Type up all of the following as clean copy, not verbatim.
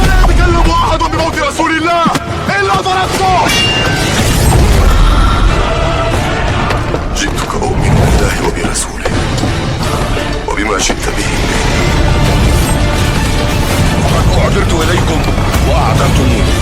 فلا يتكلم أحد بموت رسول الله إلا ضربته. جئتك أؤمن بالله وبرسوله وبما جئت به. وقد أعذرت إليكم وأعذرتموني.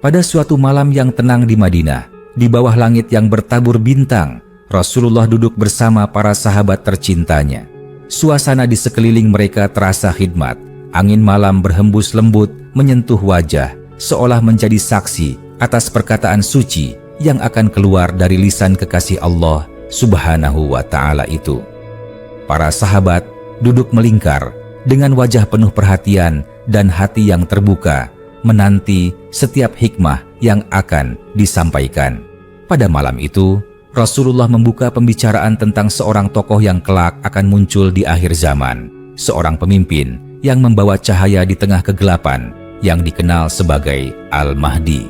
Pada suatu malam yang tenang di Madinah, di bawah langit yang bertabur bintang, Rasulullah duduk bersama para sahabat tercintanya. Suasana di sekeliling mereka terasa khidmat. Angin malam berhembus lembut menyentuh wajah, seolah menjadi saksi atas perkataan suci yang akan keluar dari lisan kekasih Allah Subhanahu wa Ta'ala itu. Para sahabat duduk melingkar dengan wajah penuh perhatian dan hati yang terbuka, menanti setiap hikmah yang akan disampaikan. Pada malam itu, Rasulullah membuka pembicaraan tentang seorang tokoh yang kelak akan muncul di akhir zaman, seorang pemimpin yang membawa cahaya di tengah kegelapan yang dikenal sebagai Al-Mahdi.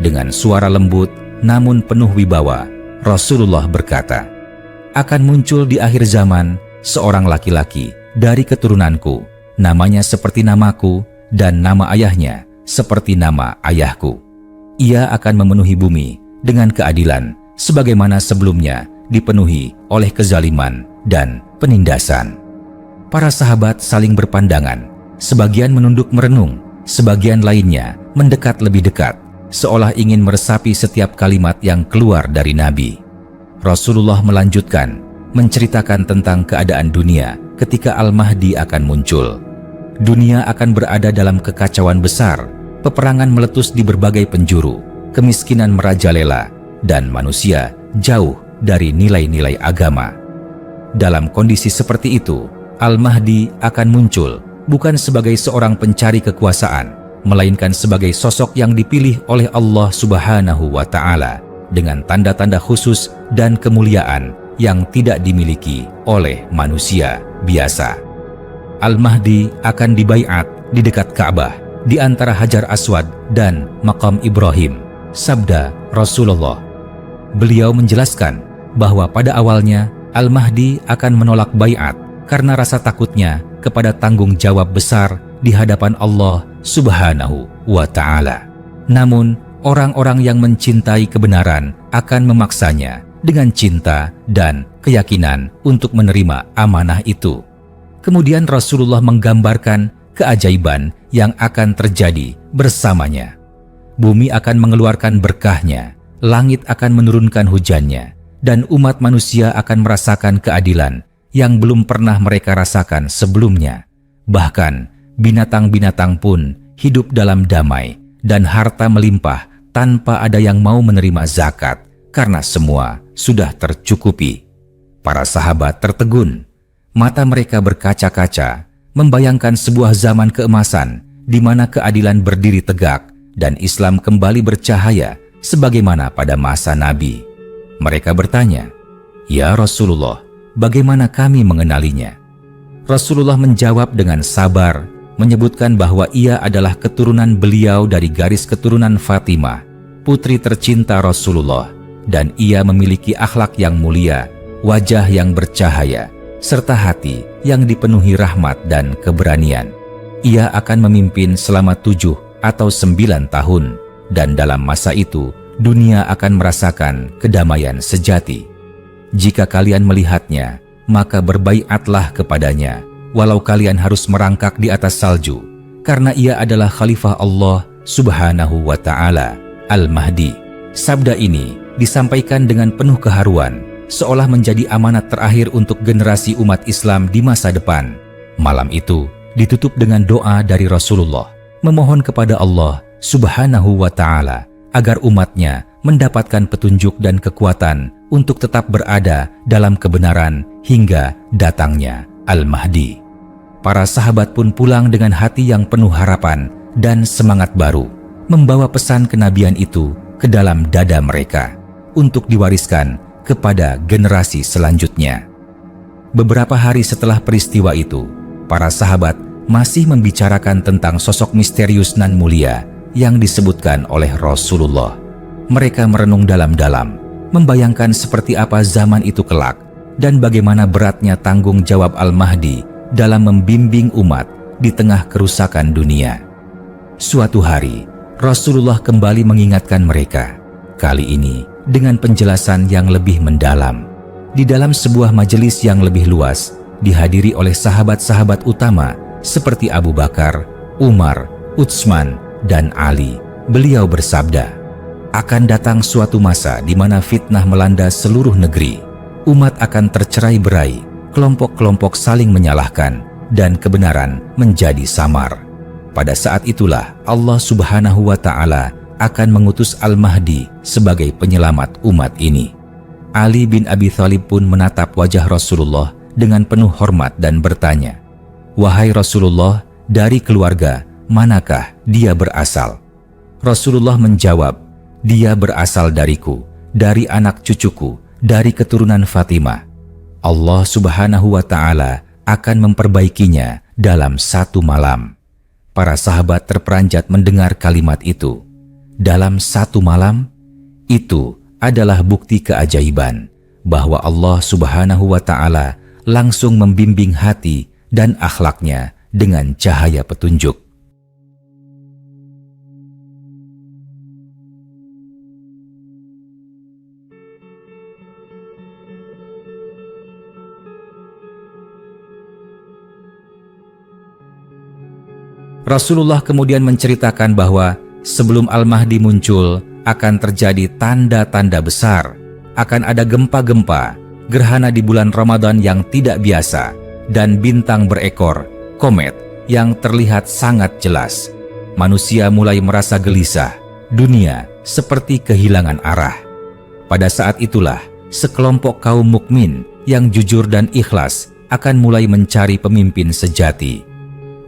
Dengan suara lembut namun penuh wibawa, Rasulullah berkata, "Akan muncul di akhir zaman seorang laki-laki dari keturunanku, namanya seperti namaku dan nama ayahnya seperti nama ayahku. Ia akan memenuhi bumi dengan keadilan sebagaimana sebelumnya dipenuhi oleh kezaliman dan penindasan." Para sahabat saling berpandangan, sebagian menunduk merenung, sebagian lainnya mendekat lebih dekat, seolah ingin meresapi setiap kalimat yang keluar dari Nabi. Rasulullah melanjutkan menceritakan tentang keadaan dunia ketika Al-Mahdi akan muncul. Dunia akan berada dalam kekacauan besar, peperangan meletus di berbagai penjuru, kemiskinan merajalela, dan manusia jauh dari nilai-nilai agama. Dalam kondisi seperti itu, Al-Mahdi akan muncul bukan sebagai seorang pencari kekuasaan, melainkan sebagai sosok yang dipilih oleh Allah Subhanahu wa Ta'ala dengan tanda-tanda khusus dan kemuliaan yang tidak dimiliki oleh manusia biasa. Al-Mahdi akan dibaiat di dekat Ka'bah, di antara Hajar Aswad dan Maqam Ibrahim. Sabda Rasulullah. Beliau menjelaskan bahwa pada awalnya Al-Mahdi akan menolak baiat karena rasa takutnya kepada tanggung jawab besar di hadapan Allah Subhanahu wa Ta'ala. Namun, orang-orang yang mencintai kebenaran akan memaksanya dengan cinta dan keyakinan untuk menerima amanah itu. Kemudian Rasulullah menggambarkan keajaiban yang akan terjadi bersamanya. Bumi akan mengeluarkan berkahnya, langit akan menurunkan hujannya, dan umat manusia akan merasakan keadilan yang belum pernah mereka rasakan sebelumnya. Bahkan, binatang-binatang pun hidup dalam damai dan harta melimpah tanpa ada yang mau menerima zakat karena semua sudah tercukupi. Para sahabat tertegun. Mata mereka berkaca-kaca, membayangkan sebuah zaman keemasan di mana keadilan berdiri tegak dan Islam kembali bercahaya sebagaimana pada masa Nabi. Mereka bertanya, "Ya Rasulullah, bagaimana kami mengenalinya?" Rasulullah menjawab dengan sabar, menyebutkan bahwa ia adalah keturunan beliau dari garis keturunan Fatimah, putri tercinta Rasulullah, dan ia memiliki akhlak yang mulia, wajah yang bercahaya, serta hati yang dipenuhi rahmat dan keberanian. Ia akan memimpin selama 7 atau 9 tahun, dan dalam masa itu, dunia akan merasakan kedamaian sejati. Jika kalian melihatnya, maka berbaiatlah kepadanya, walau kalian harus merangkak di atas salju, karena ia adalah Khalifah Allah Subhanahu wa Ta'ala, Al-Mahdi. Sabda ini disampaikan dengan penuh keharuan, seolah menjadi amanat terakhir untuk generasi umat Islam di masa depan. Malam itu ditutup dengan doa dari Rasulullah, memohon kepada Allah Subhanahu wa Ta'ala agar umatnya mendapatkan petunjuk dan kekuatan untuk tetap berada dalam kebenaran hingga datangnya Al-Mahdi. Para sahabat pun pulang dengan hati yang penuh harapan dan semangat baru, membawa pesan kenabian itu ke dalam dada mereka untuk diwariskan kepada generasi selanjutnya. Beberapa hari setelah peristiwa itu, para sahabat masih membicarakan tentang sosok misterius nan mulia yang disebutkan oleh Rasulullah. Mereka merenung dalam-dalam, membayangkan seperti apa zaman itu kelak dan bagaimana beratnya tanggung jawab Al-Mahdi dalam membimbing umat di tengah kerusakan dunia. Suatu hari, Rasulullah kembali mengingatkan mereka, kali ini dengan penjelasan yang lebih mendalam. Di dalam sebuah majelis yang lebih luas, dihadiri oleh sahabat-sahabat utama seperti Abu Bakar, Umar, Utsman, dan Ali. Beliau bersabda, akan datang suatu masa di mana fitnah melanda seluruh negeri. Umat akan tercerai-berai, kelompok-kelompok saling menyalahkan, dan kebenaran menjadi samar. Pada saat itulah Allah Subhanahu wa Ta'ala akan mengutus Al-Mahdi sebagai penyelamat umat ini. Ali bin Abi Thalib pun menatap wajah Rasulullah dengan penuh hormat dan bertanya, "Wahai Rasulullah, dari keluarga manakah dia berasal?" Rasulullah menjawab, "Dia berasal dariku, dari anak cucuku, dari keturunan Fatimah. Allah Subhanahu wa Ta'ala akan memperbaikinya dalam satu malam." Para sahabat terperanjat mendengar kalimat itu. Dalam satu malam, itu adalah bukti keajaiban bahwa Allah Subhanahu wa Ta'ala langsung membimbing hati dan akhlaknya dengan cahaya petunjuk. Rasulullah kemudian menceritakan bahwa sebelum Al-Mahdi muncul akan terjadi tanda-tanda besar, akan ada gempa-gempa, gerhana di bulan Ramadan yang tidak biasa, dan bintang berekor, komet, yang terlihat sangat jelas. Manusia mulai merasa gelisah, dunia seperti kehilangan arah. Pada saat itulah, sekelompok kaum mukmin yang jujur dan ikhlas akan mulai mencari pemimpin sejati.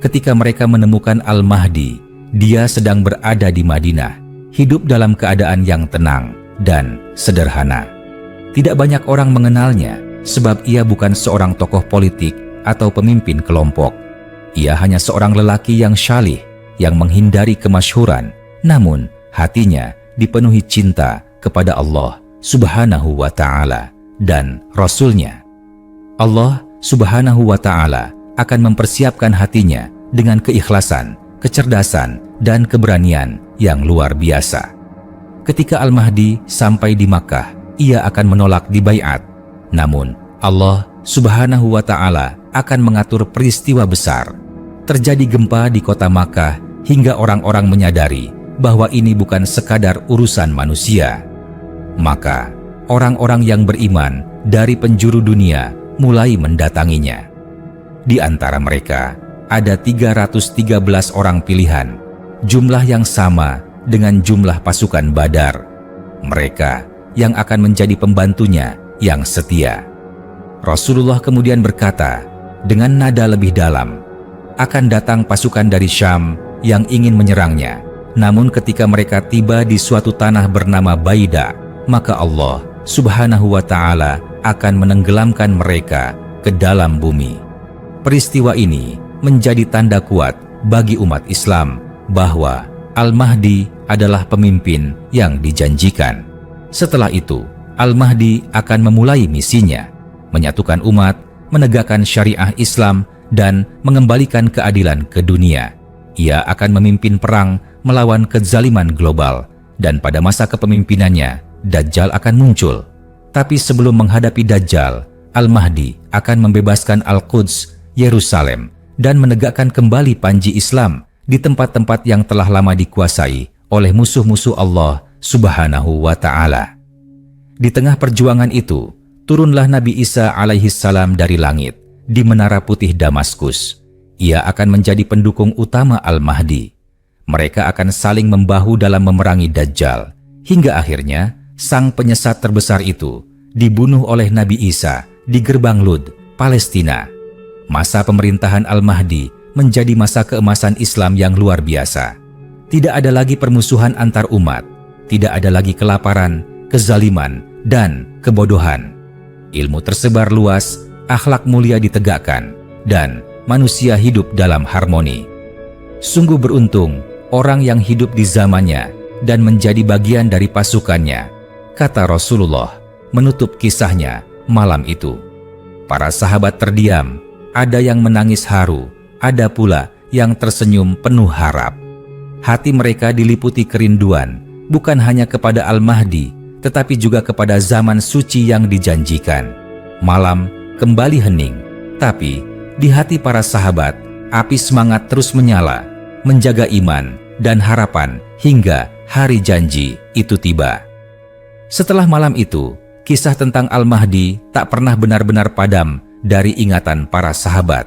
Ketika mereka menemukan Al-Mahdi, dia sedang berada di Madinah, hidup dalam keadaan yang tenang dan sederhana. Tidak banyak orang mengenalnya, sebab ia bukan seorang tokoh politik atau pemimpin kelompok. Ia hanya seorang lelaki yang syalih, yang menghindari kemasyhuran, namun hatinya dipenuhi cinta kepada Allah Subhanahu wa Ta'ala dan Rasul-Nya. Allah Subhanahu wa Ta'ala akan mempersiapkan hatinya dengan keikhlasan, kecerdasan, dan keberanian yang luar biasa. Ketika Al-Mahdi sampai di Makkah, ia akan menolak dibaiat. Namun, Allah Subhanahu wa Ta'ala akan mengatur peristiwa besar. Terjadi gempa di kota Makkah hingga orang-orang menyadari bahwa ini bukan sekadar urusan manusia. Maka, orang-orang yang beriman dari penjuru dunia mulai mendatanginya. Di antara mereka, ada 313 orang pilihan, jumlah yang sama dengan jumlah pasukan Badar. Mereka yang akan menjadi pembantunya yang setia. Rasulullah kemudian berkata dengan nada lebih dalam, akan datang pasukan dari Syam yang ingin menyerangnya. Namun ketika mereka tiba di suatu tanah bernama Baida, maka Allah Subhanahu wa Ta'ala akan menenggelamkan mereka ke dalam bumi. Peristiwa ini menjadi tanda kuat bagi umat Islam bahwa Al-Mahdi adalah pemimpin yang dijanjikan. Setelah itu, Al-Mahdi akan memulai misinya, menyatukan umat, menegakkan syariah Islam, dan mengembalikan keadilan ke dunia. Ia akan memimpin perang melawan kezaliman global, dan pada masa kepemimpinannya, Dajjal akan muncul. Tapi sebelum menghadapi Dajjal, Al-Mahdi akan membebaskan Al-Quds, Yerusalem, dan menegakkan kembali panji Islam di tempat-tempat yang telah lama dikuasai oleh musuh-musuh Allah Subhanahu wa Ta'ala. Di tengah perjuangan itu, turunlah Nabi Isa alaihissalam dari langit di Menara Putih Damaskus. Ia akan menjadi pendukung utama Al-Mahdi. Mereka akan saling membahu dalam memerangi Dajjal. hingga akhirnya sang penyesat terbesar itu dibunuh oleh Nabi Isa di gerbang Lud, Palestina. Masa pemerintahan Al-Mahdi menjadi masa keemasan Islam yang luar biasa. Tidak ada lagi permusuhan antar umat, tidak ada lagi kelaparan, kezaliman, dan kebodohan. Ilmu tersebar luas, akhlak mulia ditegakkan, dan manusia hidup dalam harmoni. Sungguh beruntung orang yang hidup di zamannya dan menjadi bagian dari pasukannya, kata Rasulullah menutup kisahnya malam itu. Para sahabat terdiam, ada yang menangis haru, ada pula yang tersenyum penuh harap. Hati mereka diliputi kerinduan, bukan hanya kepada Al-Mahdi, tetapi juga kepada zaman suci yang dijanjikan. Malam kembali hening, tapi di hati para sahabat, api semangat terus menyala, menjaga iman dan harapan hingga hari janji itu tiba. Setelah malam itu, kisah tentang Al-Mahdi tak pernah benar-benar padam dari ingatan para sahabat.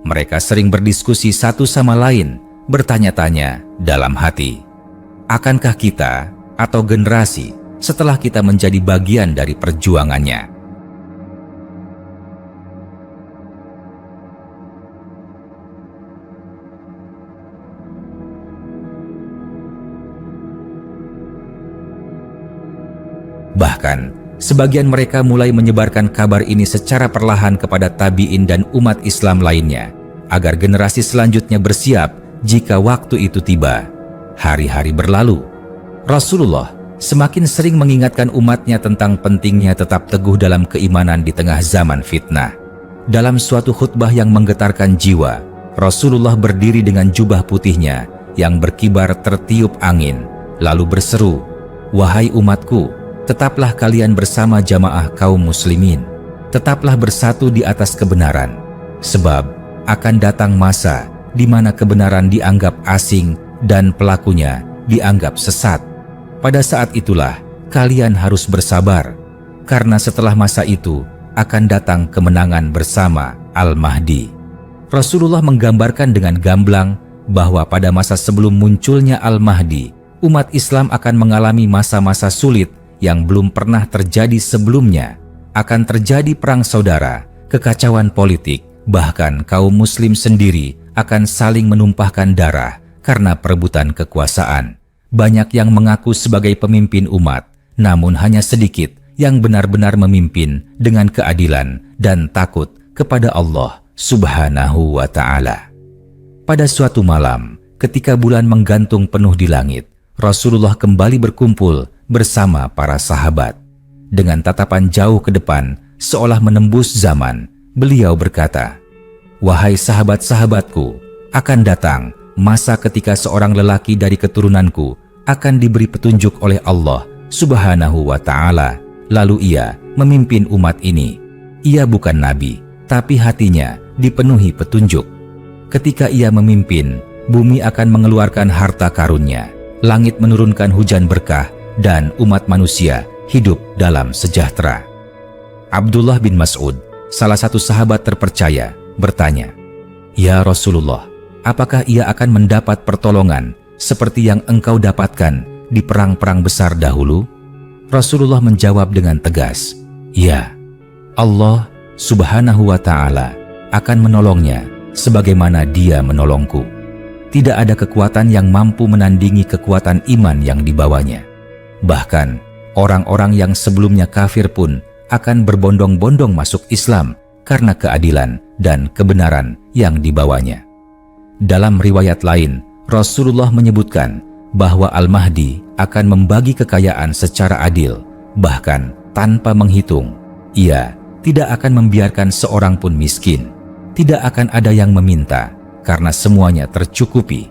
Mereka sering berdiskusi satu sama lain, bertanya-tanya dalam hati, akankah kita atau generasi setelah kita menjadi bagian dari perjuangannya? Bahkan, sebagian mereka mulai menyebarkan kabar ini secara perlahan kepada tabi'in dan umat Islam lainnya, agar generasi selanjutnya bersiap jika waktu itu tiba. Hari-hari berlalu. Rasulullah semakin sering mengingatkan umatnya tentang pentingnya tetap teguh dalam keimanan di tengah zaman fitnah. Dalam suatu khutbah yang menggetarkan jiwa, Rasulullah berdiri dengan jubah putihnya yang berkibar tertiup angin, lalu berseru, "Wahai umatku, tetaplah kalian bersama jamaah kaum muslimin. Tetaplah bersatu di atas kebenaran. Sebab akan datang masa di mana kebenaran dianggap asing dan pelakunya dianggap sesat. Pada saat itulah kalian harus bersabar, karena setelah masa itu akan datang kemenangan bersama Al-Mahdi." Rasulullah menggambarkan dengan gamblang bahwa pada masa sebelum munculnya Al-Mahdi, umat Islam akan mengalami masa-masa sulit yang belum pernah terjadi sebelumnya. Akan terjadi perang saudara, kekacauan politik, bahkan kaum muslim sendiri akan saling menumpahkan darah karena perebutan kekuasaan. Banyak yang mengaku sebagai pemimpin umat, namun hanya sedikit yang benar-benar memimpin dengan keadilan dan takut kepada Allah Subhanahu wa Ta'ala. Pada suatu malam, ketika bulan menggantung penuh di langit, Rasulullah kembali berkumpul bersama para sahabat. Dengan tatapan jauh ke depan, seolah menembus zaman, beliau berkata, "Wahai sahabat-sahabatku, akan datang masa ketika seorang lelaki dari keturunanku akan diberi petunjuk oleh Allah Subhanahu wa Ta'ala, lalu ia memimpin umat ini. Ia bukan nabi, tapi hatinya dipenuhi petunjuk. Ketika ia memimpin, bumi akan mengeluarkan harta karunnya, langit menurunkan hujan berkah, dan umat manusia hidup dalam sejahtera." Abdullah bin Mas'ud, salah satu sahabat terpercaya, bertanya, "Ya Rasulullah, apakah ia akan mendapat pertolongan seperti yang engkau dapatkan di perang-perang besar dahulu?" Rasulullah menjawab dengan tegas, "Ya, Allah Subhanahu wa Ta'ala akan menolongnya sebagaimana Dia menolongku. Tidak ada kekuatan yang mampu menandingi kekuatan iman yang dibawanya. Bahkan, orang-orang yang sebelumnya kafir pun akan berbondong-bondong masuk Islam karena keadilan dan kebenaran yang dibawanya." Dalam riwayat lain, Rasulullah menyebutkan bahwa Al-Mahdi akan membagi kekayaan secara adil, bahkan tanpa menghitung. Ia tidak akan membiarkan seorang pun miskin. Tidak akan ada yang meminta, karena semuanya tercukupi.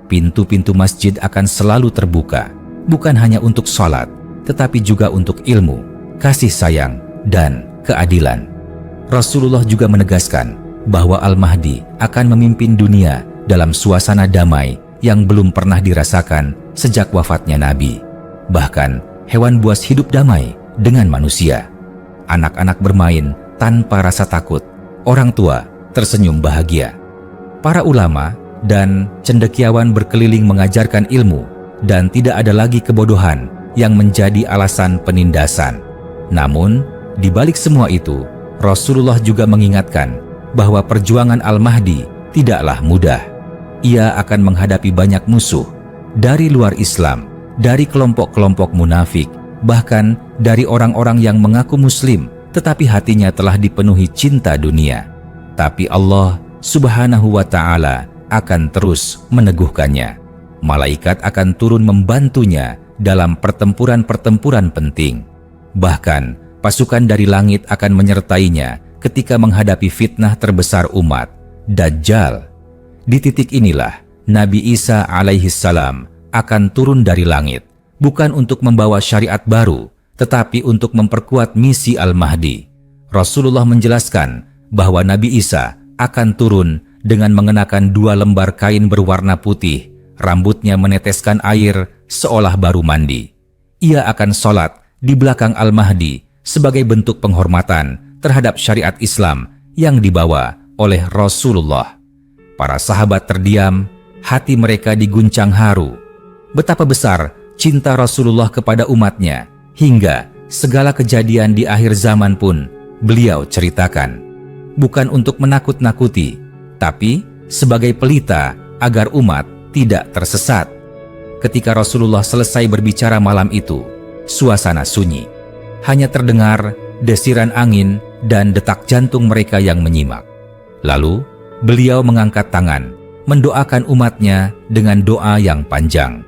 Pintu-pintu masjid akan selalu terbuka, bukan hanya untuk sholat, tetapi juga untuk ilmu, kasih sayang, dan keadilan. Rasulullah juga menegaskan bahwa Al-Mahdi akan memimpin dunia dalam suasana damai yang belum pernah dirasakan sejak wafatnya Nabi. Bahkan, hewan buas hidup damai dengan manusia. Anak-anak bermain tanpa rasa takut. Orang tua tersenyum bahagia. Para ulama dan cendekiawan berkeliling mengajarkan ilmu, dan tidak ada lagi kebodohan yang menjadi alasan penindasan. Namun, di balik semua itu, Rasulullah juga mengingatkan bahwa perjuangan Al-Mahdi tidaklah mudah. Ia akan menghadapi banyak musuh dari luar Islam, dari kelompok-kelompok munafik, bahkan dari orang-orang yang mengaku muslim tetapi hatinya telah dipenuhi cinta dunia. Tapi Allah Subhanahu wa ta'ala akan terus meneguhkannya. Malaikat akan turun membantunya dalam pertempuran-pertempuran penting. Bahkan pasukan dari langit akan menyertainya ketika menghadapi fitnah terbesar umat, Dajjal. Di titik inilah Nabi Isa alaihissalam akan turun dari langit, bukan untuk membawa syariat baru, tetapi untuk memperkuat misi Al-Mahdi. Rasulullah menjelaskan bahwa Nabi Isa akan turun dengan mengenakan 2 lembar kain berwarna putih, rambutnya meneteskan air seolah baru mandi. Ia akan sholat di belakang Al-Mahdi sebagai bentuk penghormatan terhadap syariat Islam yang dibawa oleh Rasulullah. Para sahabat terdiam, hati mereka diguncang haru. Betapa besar cinta Rasulullah kepada umatnya, hingga segala kejadian di akhir zaman pun beliau ceritakan. Bukan untuk menakut-nakuti, tapi sebagai pelita agar umat tidak tersesat. Ketika Rasulullah selesai berbicara malam itu, suasana sunyi. Hanya terdengar desiran angin dan detak jantung mereka yang menyimak. Lalu, beliau mengangkat tangan, mendoakan umatnya dengan doa yang panjang,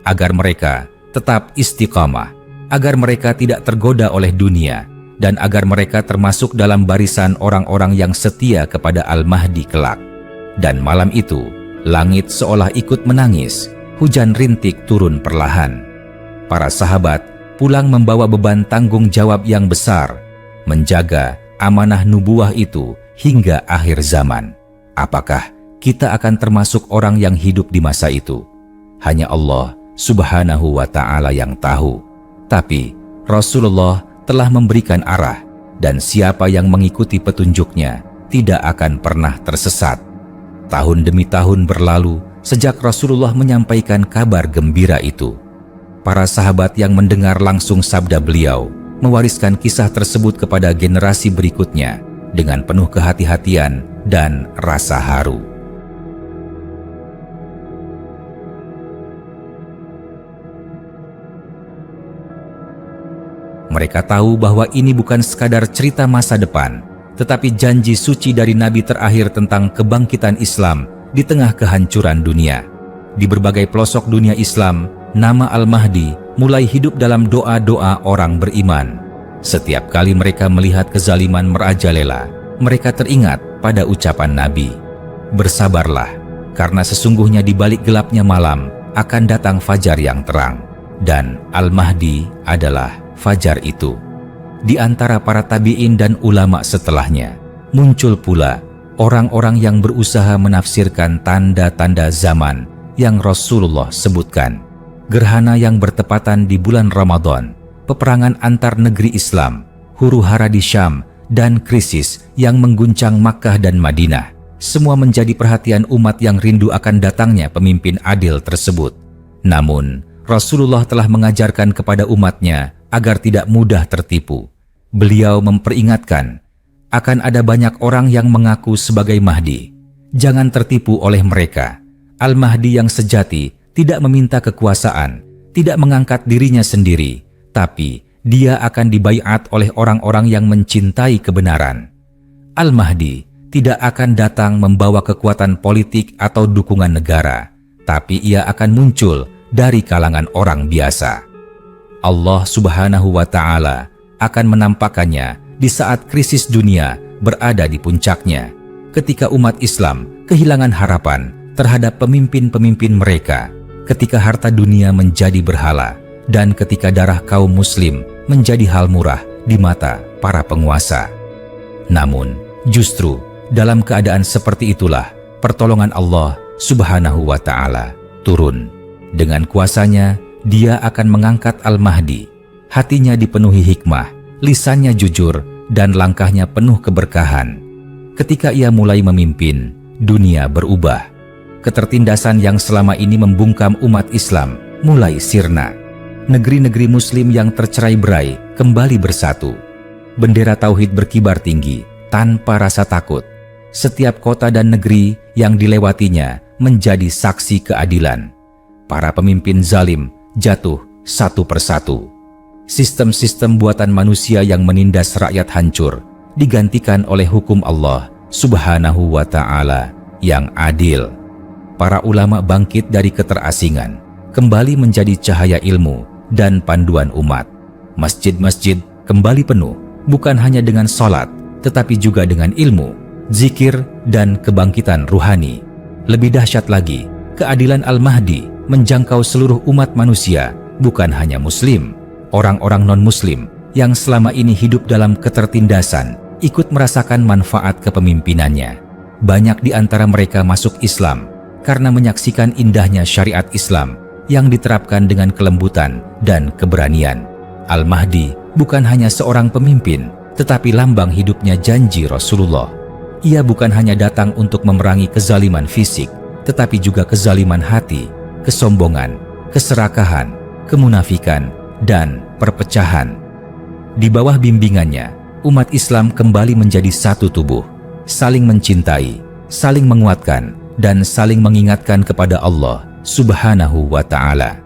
agar mereka tetap istiqamah, agar mereka tidak tergoda oleh dunia, dan agar mereka termasuk dalam barisan orang-orang yang setia kepada Al-Mahdi kelak. Dan malam itu, langit seolah ikut menangis, hujan rintik turun perlahan. Para sahabat pulang membawa beban tanggung jawab yang besar, menjaga amanah nubuah itu hingga akhir zaman. Apakah kita akan termasuk orang yang hidup di masa itu? Hanya Allah Subhanahu wa ta'ala yang tahu. Tapi Rasulullah telah memberikan arah, dan siapa yang mengikuti petunjuknya tidak akan pernah tersesat. Tahun demi tahun berlalu sejak Rasulullah menyampaikan kabar gembira itu. Para sahabat yang mendengar langsung sabda beliau mewariskan kisah tersebut kepada generasi berikutnya dengan penuh kehati-hatian dan rasa haru. Mereka tahu bahwa ini bukan sekadar cerita masa depan, tetapi janji suci dari Nabi terakhir tentang kebangkitan Islam di tengah kehancuran dunia. Di berbagai pelosok dunia Islam, nama Al-Mahdi mulai hidup dalam doa-doa orang beriman. Setiap kali mereka melihat kezaliman merajalela, mereka teringat pada ucapan Nabi, "Bersabarlah, karena sesungguhnya di balik gelapnya malam akan datang fajar yang terang." Dan Al-Mahdi adalah fajar itu. Di antara para tabi'in dan ulama setelahnya, muncul pula orang-orang yang berusaha menafsirkan tanda-tanda zaman yang Rasulullah sebutkan. Gerhana yang bertepatan di bulan Ramadan, peperangan antar negeri Islam, huru-hara di Syam, dan krisis yang mengguncang Makkah dan Madinah. Semua menjadi perhatian umat yang rindu akan datangnya pemimpin adil tersebut. Namun, Rasulullah telah mengajarkan kepada umatnya agar tidak mudah tertipu. Beliau memperingatkan, akan ada banyak orang yang mengaku sebagai Mahdi. Jangan tertipu oleh mereka. Al-Mahdi yang sejati tidak meminta kekuasaan, tidak mengangkat dirinya sendiri, tapi dia akan dibaiat oleh orang-orang yang mencintai kebenaran. Al-Mahdi tidak akan datang membawa kekuatan politik atau dukungan negara, tapi ia akan muncul dari kalangan orang biasa. Allah Subhanahu wa ta'ala akan menampakkannya di saat krisis dunia berada di puncaknya, ketika umat Islam kehilangan harapan terhadap pemimpin-pemimpin mereka, ketika harta dunia menjadi berhala, dan ketika darah kaum muslim menjadi hal murah di mata para penguasa. Namun, justru dalam keadaan seperti itulah pertolongan Allah Subhanahu wa ta'ala turun. Dengan kuasanya, dia akan mengangkat Al-Mahdi. Hatinya dipenuhi hikmah, lisannya jujur, dan langkahnya penuh keberkahan. Ketika ia mulai memimpin, dunia berubah. Ketertindasan yang selama ini membungkam umat Islam mulai sirna. negeri-negeri Muslim yang tercerai-berai kembali bersatu. Bendera tauhid berkibar tinggi tanpa rasa takut. Setiap kota dan negeri yang dilewatinya menjadi saksi keadilan. Para pemimpin zalim jatuh satu persatu. Sistem-sistem buatan manusia yang menindas rakyat hancur digantikan oleh hukum Allah Subhanahu wa Ta'ala yang adil. Para ulama bangkit dari keterasingan, kembali menjadi cahaya ilmu dan panduan umat. Masjid-masjid kembali penuh, bukan hanya dengan sholat, tetapi juga dengan ilmu, zikir, dan kebangkitan ruhani. Lebih dahsyat lagi, keadilan Al-Mahdi menjangkau seluruh umat manusia, bukan hanya Muslim. Orang-orang non-Muslim yang selama ini hidup dalam ketertindasan ikut merasakan manfaat kepemimpinannya. Banyak di antara mereka masuk Islam karena menyaksikan indahnya syariat Islam yang diterapkan dengan kelembutan dan keberanian. Al-Mahdi bukan hanya seorang pemimpin, tetapi lambang hidupnya janji Rasulullah. Ia bukan hanya datang untuk memerangi kezaliman fisik, tetapi juga kezaliman hati, kesombongan, keserakahan, kemunafikan, dan perpecahan. Di bawah bimbingannya, umat Islam kembali menjadi satu tubuh, saling mencintai, saling menguatkan, dan saling mengingatkan kepada Allah Subhanahu wa Ta'ala.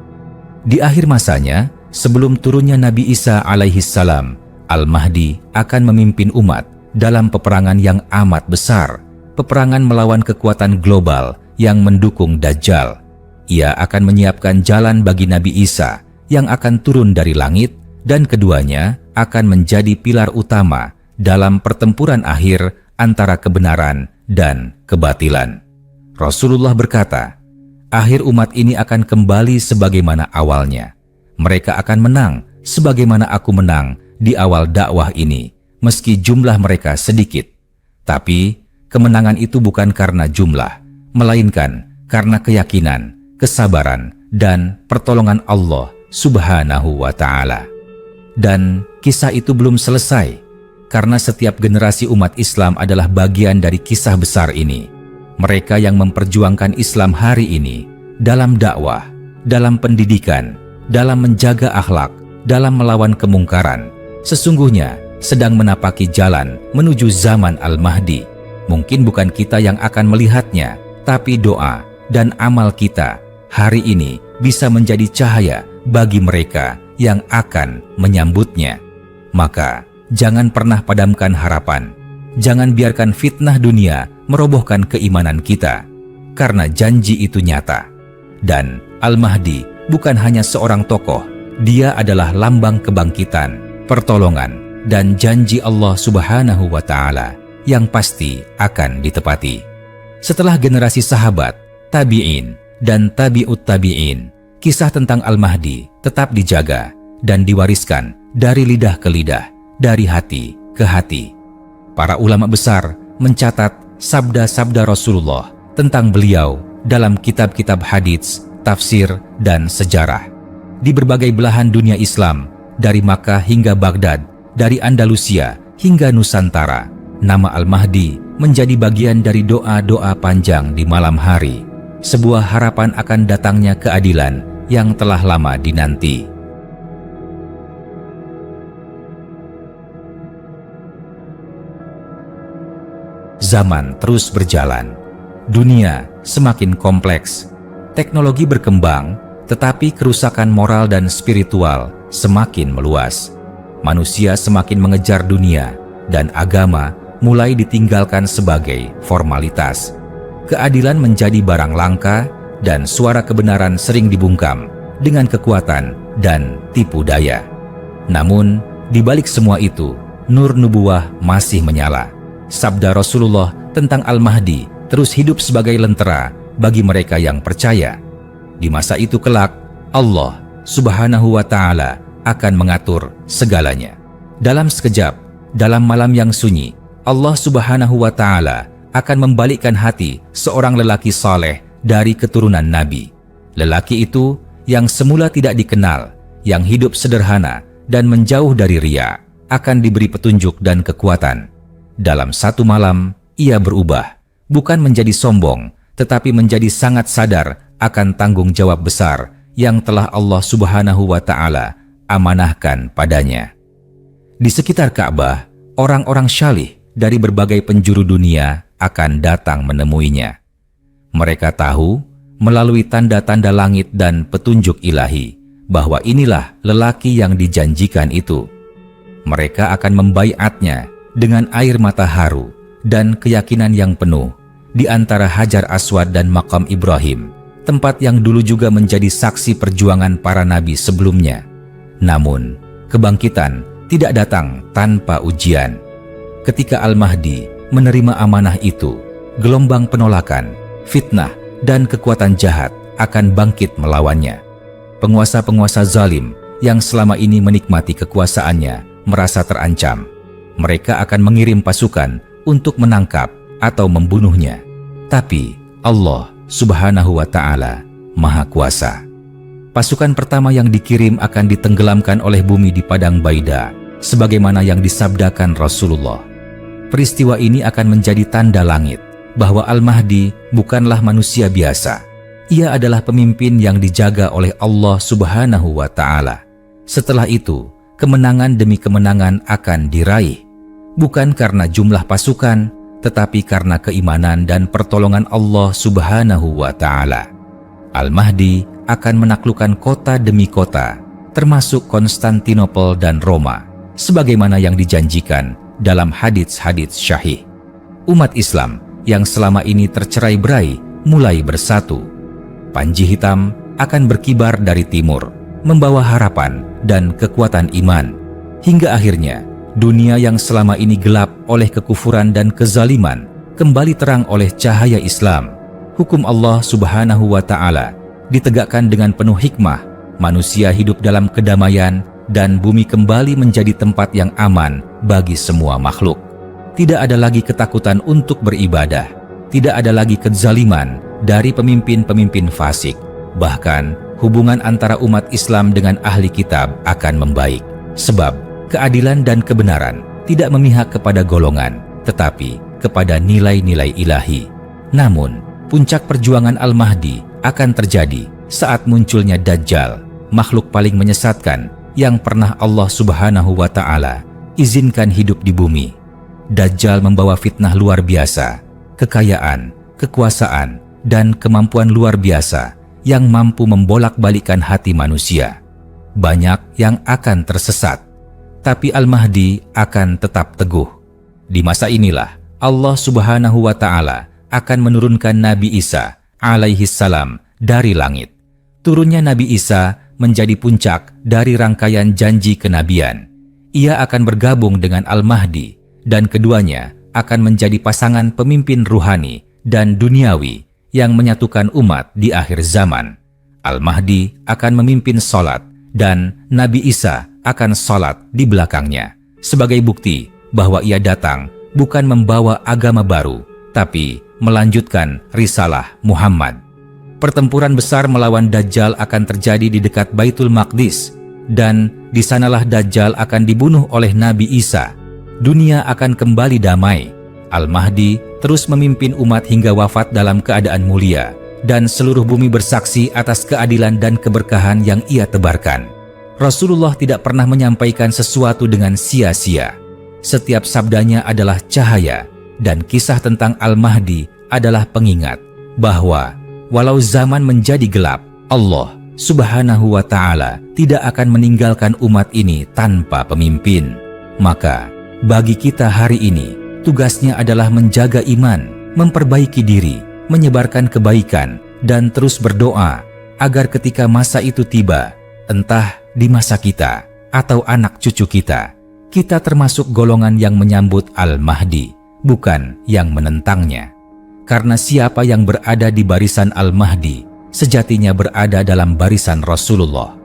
Di akhir masanya, sebelum turunnya Nabi Isa alaihi salam, Al-Mahdi akan memimpin umat dalam peperangan yang amat besar, peperangan melawan kekuatan global yang mendukung Dajjal. Ia akan menyiapkan jalan bagi Nabi Isa yang akan turun dari langit, dan keduanya akan menjadi pilar utama dalam pertempuran akhir antara kebenaran dan kebatilan. Rasulullah berkata, akhir umat ini akan kembali sebagaimana awalnya. Mereka akan menang sebagaimana aku menang di awal dakwah ini, meski jumlah mereka sedikit. Tapi kemenangan itu bukan karena jumlah, melainkan karena keyakinan, kesabaran, dan pertolongan Allah Subhanahu wa Ta'ala. Dan kisah itu belum selesai, karena setiap generasi umat Islam adalah bagian dari kisah besar ini. Mereka yang memperjuangkan Islam hari ini dalam dakwah, dalam pendidikan, dalam menjaga akhlak, dalam melawan kemungkaran, sesungguhnya sedang menapaki jalan menuju zaman Al-Mahdi. Mungkin bukan kita yang akan melihatnya, tapi doa dan amal kita hari ini bisa menjadi cahaya bagi mereka yang akan menyambutnya. Maka jangan pernah padamkan harapan. Jangan biarkan fitnah dunia merobohkan keimanan kita, karena janji itu nyata. Dan Al-Mahdi bukan hanya seorang tokoh, dia adalah lambang kebangkitan, pertolongan, dan janji Allah Subhanahu wa Ta'ala yang pasti akan ditepati. Setelah generasi sahabat, tabi'in, dan tabi'ut tabi'in, kisah tentang Al-Mahdi tetap dijaga dan diwariskan dari lidah ke lidah, dari hati ke hati. Para ulama besar mencatat sabda-sabda Rasulullah tentang beliau dalam kitab-kitab hadits, tafsir, dan sejarah. Di berbagai belahan dunia Islam, dari Makkah hingga Baghdad, dari Andalusia hingga Nusantara, nama Al-Mahdi menjadi bagian dari doa-doa panjang di malam hari, sebuah harapan akan datangnya keadilan yang telah lama dinanti. Zaman terus berjalan, dunia semakin kompleks, teknologi berkembang, tetapi kerusakan moral dan spiritual semakin meluas. Manusia semakin mengejar dunia, dan agama mulai ditinggalkan sebagai formalitas. Keadilan menjadi barang langka, dan suara kebenaran sering dibungkam dengan kekuatan dan tipu daya. Namun, di balik semua itu, nur nubuwah masih menyala. Sabda Rasulullah tentang Al-Mahdi terus hidup sebagai lentera bagi mereka yang percaya. Di masa itu kelak, Allah Subhanahu wa Ta'ala akan mengatur segalanya. Dalam sekejap, dalam malam yang sunyi, Allah Subhanahu wa Ta'ala akan membalikkan hati seorang lelaki saleh dari keturunan Nabi. Lelaki itu yang semula tidak dikenal, yang hidup sederhana dan menjauh dari riya, akan diberi petunjuk dan kekuatan. Dalam satu malam, ia berubah, bukan menjadi sombong, tetapi menjadi sangat sadar akan tanggung jawab besar yang telah Allah Subhanahu wa Ta'ala amanahkan padanya. Di sekitar Ka'bah, orang-orang syalih dari berbagai penjuru dunia akan datang menemuinya. Mereka tahu melalui tanda-tanda langit dan petunjuk ilahi bahwa inilah lelaki yang dijanjikan itu. Mereka akan membaiatnya dengan air mata haru dan keyakinan yang penuh di antara Hajar Aswad dan Makam Ibrahim, tempat yang dulu juga menjadi saksi perjuangan para nabi sebelumnya. Namun, kebangkitan tidak datang tanpa ujian. Ketika Al-Mahdi menerima amanah itu, gelombang penolakan, fitnah, dan kekuatan jahat akan bangkit melawannya. Penguasa-penguasa zalim yang selama ini menikmati kekuasaannya merasa terancam. Mereka akan mengirim pasukan untuk menangkap atau membunuhnya. Tapi Allah Subhanahu wa Ta'ala Maha Kuasa. Pasukan pertama yang dikirim akan ditenggelamkan oleh bumi di padang Baida, sebagaimana yang disabdakan Rasulullah. Peristiwa ini akan menjadi tanda langit bahwa Al-Mahdi bukanlah manusia biasa. Ia adalah pemimpin yang dijaga oleh Allah Subhanahu wa Ta'ala. Setelah itu, kemenangan demi kemenangan akan diraih, bukan karena jumlah pasukan, tetapi karena keimanan dan pertolongan Allah Subhanahu wa Ta'ala. Al-Mahdi akan menaklukkan kota demi kota, termasuk Konstantinopel dan Roma, sebagaimana yang dijanjikan dalam hadits-hadits syahih. Umat Islam yang selama ini tercerai-berai mulai bersatu. Panji hitam akan berkibar dari timur, membawa harapan dan kekuatan iman, hingga akhirnya dunia yang selama ini gelap oleh kekufuran dan kezaliman kembali terang oleh cahaya Islam. Hukum Allah Subhanahu wa Ta'ala ditegakkan dengan penuh hikmah, manusia hidup dalam kedamaian, dan bumi kembali menjadi tempat yang aman bagi semua makhluk. Tidak ada lagi ketakutan untuk beribadah, tidak ada lagi kezaliman dari pemimpin-pemimpin fasik. Bahkan hubungan antara umat Islam dengan ahli kitab akan membaik, sebab keadilan dan kebenaran tidak memihak kepada golongan, tetapi kepada nilai-nilai ilahi. Namun, puncak perjuangan Al-Mahdi akan terjadi saat munculnya Dajjal, makhluk paling menyesatkan yang pernah Allah Subhanahu wa Ta'ala izinkan hidup di bumi. Dajjal membawa fitnah luar biasa, kekayaan, kekuasaan, dan kemampuan luar biasa yang mampu membolak-balikkan hati manusia. Banyak yang akan tersesat, tapi Al-Mahdi akan tetap teguh. Di masa inilah Allah Subhanahu wa Ta'ala akan menurunkan Nabi Isa alaihi salam dari langit. Turunnya Nabi Isa menjadi puncak dari rangkaian janji kenabian. Ia akan bergabung dengan Al-Mahdi, dan keduanya akan menjadi pasangan pemimpin ruhani dan duniawi yang menyatukan umat di akhir zaman. Al-Mahdi akan memimpin salat, dan Nabi Isa akan salat di belakangnya, sebagai bukti bahwa ia datang bukan membawa agama baru, tapi melanjutkan risalah Muhammad. Pertempuran besar melawan Dajjal akan terjadi di dekat Baitul Maqdis, dan di sanalah Dajjal akan dibunuh oleh Nabi Isa. Dunia akan kembali damai. Al-Mahdi terus memimpin umat hingga wafat dalam keadaan mulia, dan seluruh bumi bersaksi atas keadilan dan keberkahan yang ia tebarkan. Rasulullah tidak pernah menyampaikan sesuatu dengan sia-sia. Setiap sabdanya adalah cahaya, dan kisah tentang Al-Mahdi adalah pengingat bahwa walau zaman menjadi gelap, Allah Subhanahu wa Ta'ala tidak akan meninggalkan umat ini tanpa pemimpin. Maka, bagi kita hari ini, tugasnya adalah menjaga iman, memperbaiki diri, menyebarkan kebaikan, dan terus berdoa agar ketika masa itu tiba, entah di masa kita atau anak cucu kita, kita termasuk golongan yang menyambut Al-Mahdi, bukan yang menentangnya. Karena siapa yang berada di barisan Al-Mahdi, sejatinya berada dalam barisan Rasulullah.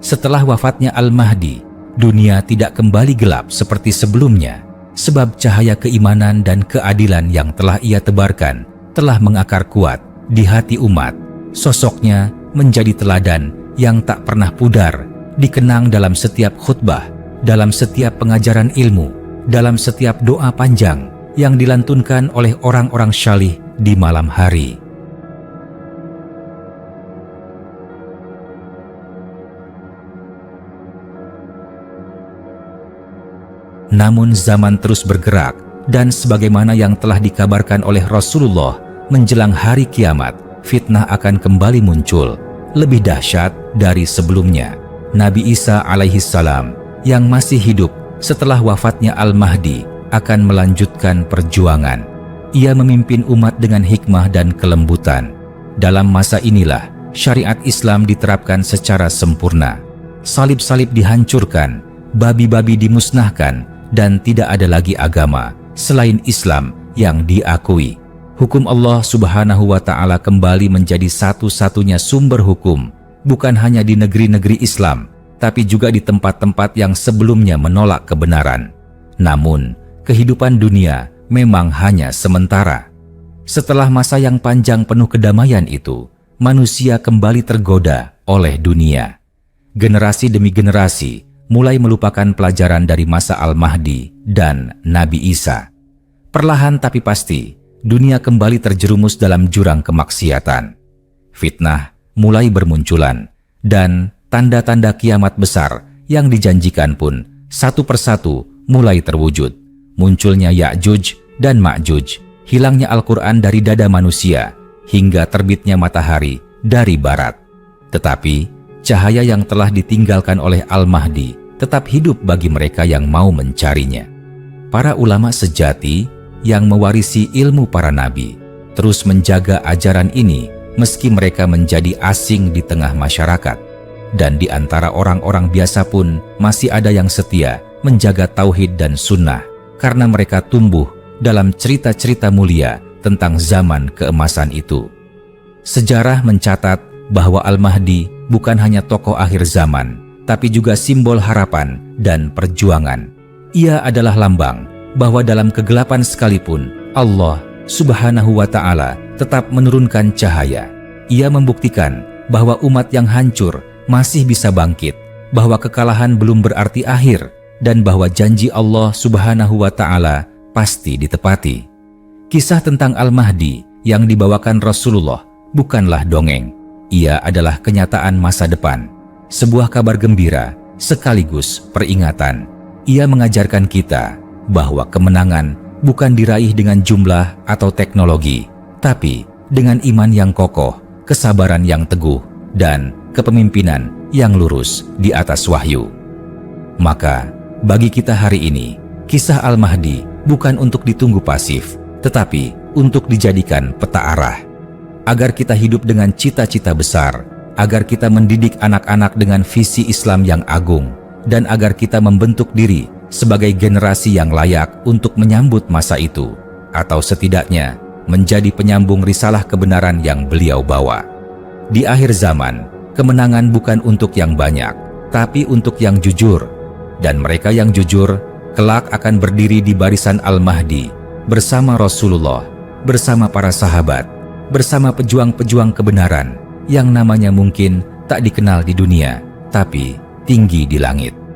Setelah wafatnya Al-Mahdi, dunia tidak kembali gelap seperti sebelumnya, sebab cahaya keimanan dan keadilan yang telah ia tebarkan telah mengakar kuat di hati umat. Sosoknya menjadi teladan yang tak pernah pudar, dikenang dalam setiap khutbah, dalam setiap pengajaran ilmu, dalam setiap doa panjang yang dilantunkan oleh orang-orang syalih di malam hari. Namun zaman terus bergerak, dan sebagaimana yang telah dikabarkan oleh Rasulullah, menjelang hari kiamat, fitnah akan kembali muncul, lebih dahsyat dari sebelumnya. Nabi Isa alaihissalam yang masih hidup setelah wafatnya Al-Mahdi akan melanjutkan perjuangan. Ia memimpin umat dengan hikmah dan kelembutan. Dalam masa inilah syariat Islam diterapkan secara sempurna. Salib-salib dihancurkan, babi-babi dimusnahkan, dan tidak ada lagi agama selain Islam yang diakui. Hukum Allah Subhanahu wa Ta'ala kembali menjadi satu-satunya sumber hukum, bukan hanya di negeri-negeri Islam, tapi juga di tempat-tempat yang sebelumnya menolak kebenaran. Namun, kehidupan dunia memang hanya sementara. Setelah masa yang panjang penuh kedamaian itu, manusia kembali tergoda oleh dunia. Generasi demi generasi mulai melupakan pelajaran dari masa Al-Mahdi dan Nabi Isa. Perlahan tapi pasti, dunia kembali terjerumus dalam jurang kemaksiatan. Fitnah mulai bermunculan, dan tanda-tanda kiamat besar yang dijanjikan pun satu persatu mulai terwujud. Munculnya Ya'juj dan Ma'juj, hilangnya Al-Quran dari dada manusia, hingga terbitnya matahari dari barat. Tetapi, cahaya yang telah ditinggalkan oleh Al-Mahdi tetap hidup bagi mereka yang mau mencarinya. Para ulama sejati yang mewarisi ilmu para nabi terus menjaga ajaran ini meski mereka menjadi asing di tengah masyarakat. Dan di antara orang-orang biasa pun masih ada yang setia menjaga tauhid dan sunnah, karena mereka tumbuh dalam cerita-cerita mulia tentang zaman keemasan itu. Sejarah mencatat bahwa Al-Mahdi bukan hanya tokoh akhir zaman, tapi juga simbol harapan dan perjuangan. Ia adalah lambang bahwa dalam kegelapan sekalipun, Allah Subhanahu wa Ta'ala tetap menurunkan cahaya. Ia membuktikan bahwa umat yang hancur masih bisa bangkit, bahwa kekalahan belum berarti akhir, dan bahwa janji Allah Subhanahu wa Ta'ala pasti ditepati. Kisah tentang Al-Mahdi yang dibawakan Rasulullah bukanlah dongeng. Ia adalah kenyataan masa depan, sebuah kabar gembira sekaligus peringatan. Ia mengajarkan kita bahwa kemenangan bukan diraih dengan jumlah atau teknologi, tapi dengan iman yang kokoh, kesabaran yang teguh, dan kepemimpinan yang lurus di atas wahyu. Maka, bagi kita hari ini, kisah Al-Mahdi bukan untuk ditunggu pasif, tetapi untuk dijadikan peta arah. Agar kita hidup dengan cita-cita besar, agar kita mendidik anak-anak dengan visi Islam yang agung, dan agar kita membentuk diri sebagai generasi yang layak untuk menyambut masa itu, atau setidaknya menjadi penyambung risalah kebenaran yang beliau bawa. Di akhir zaman, kemenangan bukan untuk yang banyak, tapi untuk yang jujur. Dan mereka yang jujur kelak akan berdiri di barisan Al-Mahdi bersama Rasulullah, bersama para sahabat, bersama pejuang-pejuang kebenaran yang namanya mungkin tak dikenal di dunia, tapi tinggi di langit.